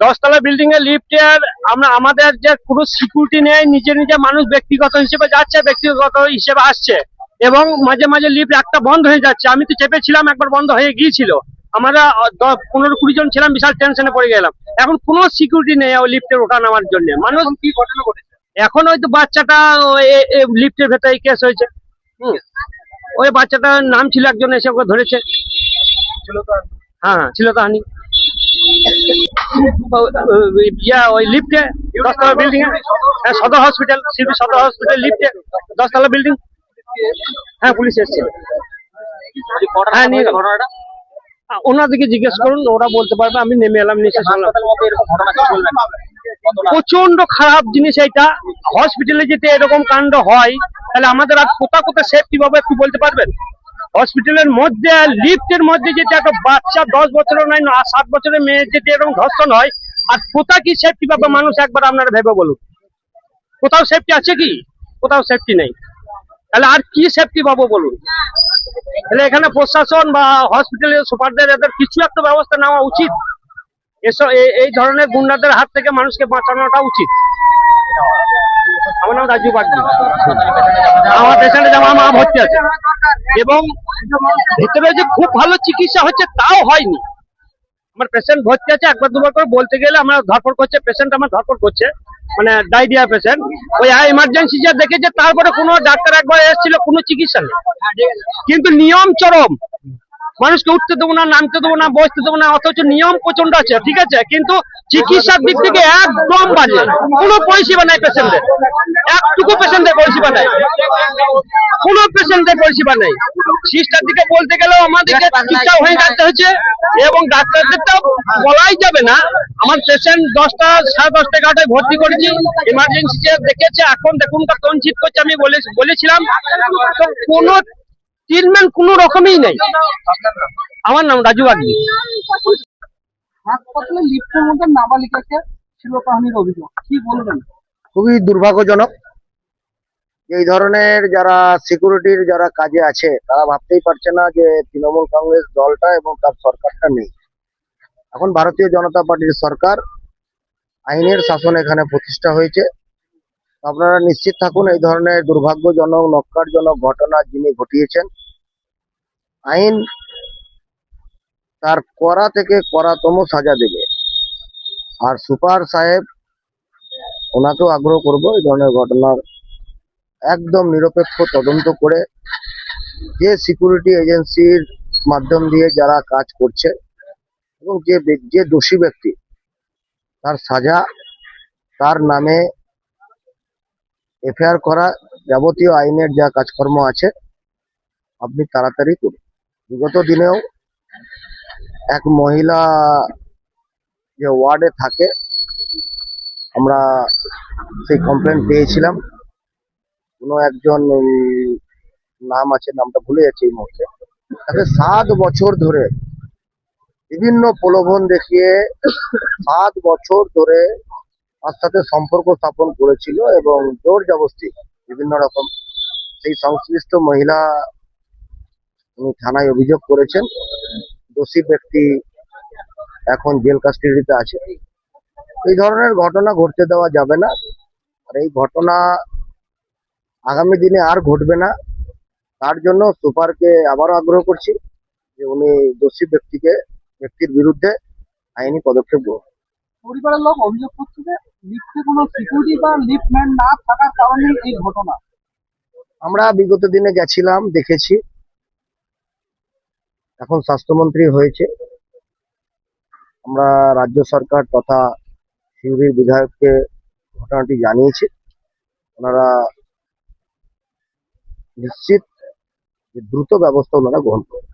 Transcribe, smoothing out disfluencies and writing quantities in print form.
দশতলা বিল্ডিং এর লিফটের আমরা আমাদের যে কোনো সিকিউরিটি নেই, নিজে নিজে মানুষ ব্যক্তিগত হিসেবে যাচ্ছে, ব্যক্তিগত হিসেবে আসছে, এবং মাঝে মাঝে লিফট একটা বন্ধ হয়ে যাচ্ছে। আমি তো চেপেছিলাম, একবার বন্ধ হয়ে গিয়েছিল, আমরা 15-20 জন ছিলাম, বিশাল টেনশনে পড়ে গেলাম। এখন কোনো সিকিউরিটি নেই ওই লিফটের ওঠা নামার জন্য। মানুষ কি ঘটনা ঘটেছে এখন, হয়তো বাচ্চাটা লিফটের ভেতরে কেস হয়েছে। ওই বাচ্চাটার নাম ছিল, একজন এসে ওকে ধরেছে। হ্যাঁ, ছিল তো হানি ওই লিফটে 10তলা বিল্ডিং এ, সদর হসপিটাল, সিবি সদর হসপিটাল লিফটে 10তলা বিল্ডিং। হ্যাঁ, পুলিশ এসেছে। হ্যাঁ, নিয়ে ওনাদেরকে জিজ্ঞেস করুন, ওরা বলতে পারবে। আমি নেমে এলাম, নিচে শুনলাম। প্রচন্ড খারাপ জিনিস এইটা। হসপিটালে যেতে এরকম কাণ্ড হয়, তাহলে আমাদের আর কোথায় সেফটি পাবো একটু বলতে পারবেন? হসপিটালের মধ্যে, লিফটের মধ্যে যেতে একটা বাচ্চা 10 বছরের নয়, 7 বছরের মেয়ে যেতে এরকম ধর্ষণ হয়, আর কোথায় কি সেফটি পাবে মানুষ একবার আপনারা ভেবে বলুন। কোথাও সেফটি আছে কি? কোথাও সেফটি নেই। তাহলে আর কি সেফটি পাবো বলুন? তাহলে এখানে প্রশাসন বা হসপিটালের সুপারদের এদের কিছু একটা ব্যবস্থা নেওয়া উচিত। এসব এই ধরনের গুন্ডাদের হাত থেকে মানুষকে বাঁচানোটা উচিত। আমার নাম রাজু বাগদি। আমার পেশেন্টে যেমন মা ভর্তি আছে, এবং ভেতরে যে খুব ভালো চিকিৎসা হচ্ছে তাও হয়নি। আমার পেশেন্ট ভর্তি আছে, একবার দুবার করে বলতে গেলে আমার ধরপড় করছে, পেশেন্ট আমার ধরপড় করছে, মানে ডায়রিয়া পেশেন্ট। ওই এমার্জেন্সি যা দেখেছে, তারপরে কোনো ডাক্তার একবার এসেছিল, কোনো চিকিৎসা নেই। কিন্তু নিয়ম চরম, মানুষকে উঠতে দেবো না, নামতে দেবো না, বসতে দেবো না, অথচ নিয়ম প্রচন্ড আছে, ঠিক আছে, কিন্তু চিকিৎসার দিক থেকে একদম বাজে। কোনো পরিষেবা নাই পেশেন্টের, একটুকু পেশেন্টের পরিষেবা নাই, কোনো পেশেন্টের পরিষেবা নেই। সিস্টার দিকে বলতে গেলেও আমাদেরকে চিকিৎসা হয়ে যাচ্ছে হচ্ছে, এবং ডাক্তারদেরটা বলাই যাবে না। আমার পেশেন্ট 10টা, 10:30, 11টায় ভর্তি করেছি, এমার্জেন্সি দেখেছে, এখন দেখুন তঞ্চিত করছে। আমি বলেছিলাম, কোনো ট্রিটমেন্ট কোনো রকমই নেই। আমার নাম রাজু বাগদি। হাসপাতালে লিফটের মধ্যে নাবালিকাকে শ্লীলতাহানির অভিযোগ, কি বলবেন? খুবই দুর্ভাগ্যজনক। এই ধরনের যারা সিকিউরিটির যারা কাজে আছে, তারা ভাবতেই পারছে না যে তৃণমূল কংগ্রেস দলটা এবং তার সরকারটা নেই। এখন ভারতীয় জনতা পার্টির সরকার, আইনের শাসন এখানে প্রতিষ্ঠা হয়েছে। আপনারা নিশ্চিত থাকুন, এই ধরনের দুর্ভাগ্যজনক, নক্কারজনক ঘটনা যিনি ঘটিয়েছেন, আইন তার কড়া থেকে কড়াতম সাজা দেবে। আর সুপার সাহেব, ওনাকেও আগ্রহ করব এই ধরনের ঘটনার একদম নিরপেক্ষ তদন্ত করে, যে সিকিউরিটি এজেন্সির মাধ্যম দিয়ে যারা কাজ করছে, এবং যে দোষী ব্যক্তি, তার সাজা, তার নামে এফআইআর করা, যাবতীয় আইনের যা কাজকর্ম আছে আপনি তাড়াতাড়ি করুন। বিগত দিনেও এক মহিলা যে ওয়ার্ডে থাকে, আমরা সেই কমপ্লেন পেয়েছিলাম। কোনো একজন নাম আছে, নামটা ভুলে যাচ্ছে এই মুহূর্তে, তাকে 7 বছর ধরে বিভিন্ন প্রলোভন দেখিয়ে 7 বছর ধরে তার সাথে সম্পর্ক স্থাপন করেছিল, এবং জোর জবরদস্তি বিভিন্ন রকম। সেই সংশ্লিষ্ট মহিলা উনি থানায় অভিযোগ করেছেন। দোষী ব্যক্তি এখন জেল কাস্টডিতে আছে। এই ধরনের ঘটনা ঘটতে দেওয়া যাবে না, আর এই ঘটনা আগামী দিনে আর ঘটবে না। তার জন্য সুপারকে আবারও আগ্রহ করছি যে উনি দোষী ব্যক্তির বিরুদ্ধে আইনি পদক্ষেপ গ্রহণ। পরিবারের লোক অভিযোগ করছে যে লিফটে কোনো সিকিউরিটি বা লিফটম্যান না থাকার কারণে এই ঘটনা। আমরা বিগত দিনে গেছিলাম, দেখেছি। এখন স্বাস্থ্যমন্ত্রী হয়েছে, আমরা রাজ্য সরকার তথা সিউড়ির বিধায়ককে ঘটনাটি জানিয়েছি। ওনারা নিশ্চিত যে দ্রুত ব্যবস্থা ওনারা গ্রহণ করবেন।